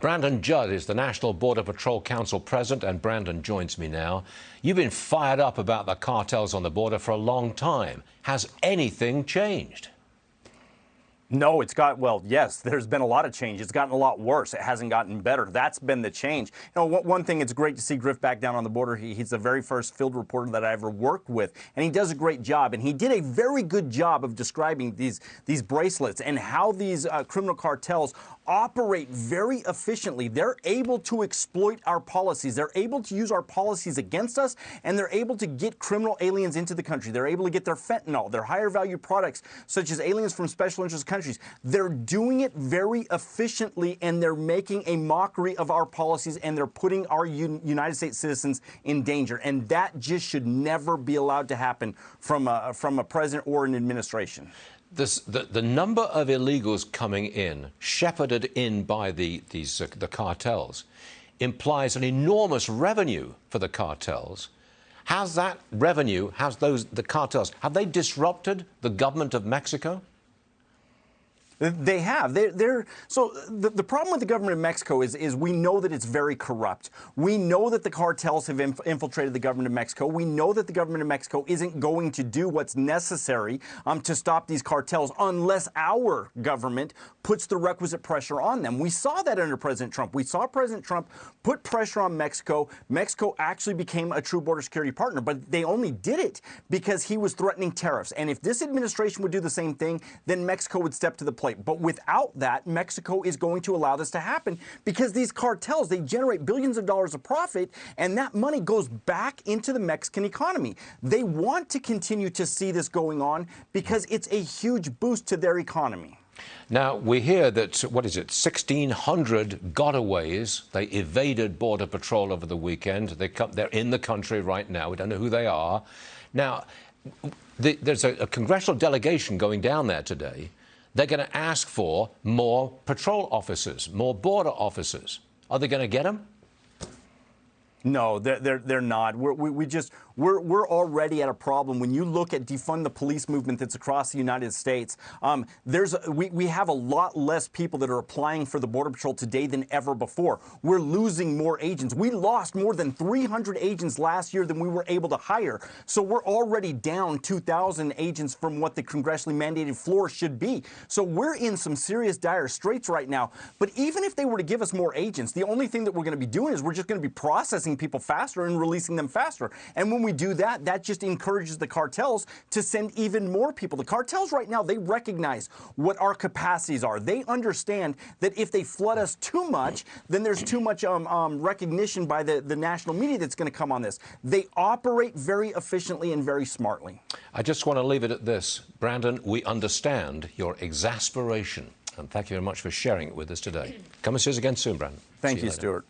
Brandon Judd is the National Border Patrol Council president, and Brandon joins me now. You've been fired up about the cartels on the border for a long time. Has anything changed? No, yes, there's been a lot of change. It's gotten a lot worse. It hasn't gotten better. That's been the change. You know, one thing, it's great to see Griff back down on the border. He's the very first field reporter that I ever worked with, and he does a great job. And he did a very good job of describing these bracelets and how these criminal cartels operate very efficiently. They're able to exploit our policies. They're able to use our policies against us, and they're able to get criminal aliens into the country. They're able to get their fentanyl, their higher value products, such as aliens from special interest countries. They're doing it very efficiently, and they're making a mockery of our policies, and they're putting our United States citizens in danger. And that just should never be allowed to happen from a president or an administration. The number of illegals coming in, shepherded in by the cartels, implies an enormous revenue for the cartels. Has that revenue, the cartels, have they disrupted the government of Mexico? They have. So the problem with the government of Mexico is we know that it's very corrupt. We know that the cartels have infiltrated the government of Mexico. We know that the government of Mexico isn't going to do what's necessary to stop these cartels unless our government puts the requisite pressure on them. We saw that under President Trump. We saw President Trump put pressure on Mexico. Mexico actually became a true border security partner, but they only did it because he was threatening tariffs. And if this administration would do the same thing, then Mexico would step to the plate. But without that, Mexico is going to allow this to happen because these cartels, they generate billions of dollars of profit, and that money goes back into the Mexican economy. They want to continue to see this going on because it's a huge boost to their economy. Now, we hear that, 1,600 gotaways. They evaded Border Patrol over the weekend. They're in the country right now. We don't know who they are. Now, there's a congressional delegation going down there today. They're going to ask for more patrol officers, more border officers. Are they going to get them? No, they're not. We're already at a problem. When you look at defund the police movement that's across the United States, we have a lot less people that are applying for the Border Patrol today than ever before. We're losing more agents. We lost more than 300 agents last year than we were able to hire. So we're already down 2,000 agents from what the congressionally mandated floor should be. So we're in some serious dire straits right now. But even if they were to give us more agents, the only thing that we're going to be doing is we're just going to be processing people faster and releasing them faster. And when we do that, that just encourages the cartels to send even more people. The cartels right now, they recognize what our capacities are. They understand that if they flood us too much, then there's too much recognition by the national media that's going to come on this. They operate very efficiently and very smartly. I just want to leave it at this. Brandon, we understand your exasperation, and thank you very much for sharing it with us today. Come and see us again soon, Brandon. Thank you, Stuart.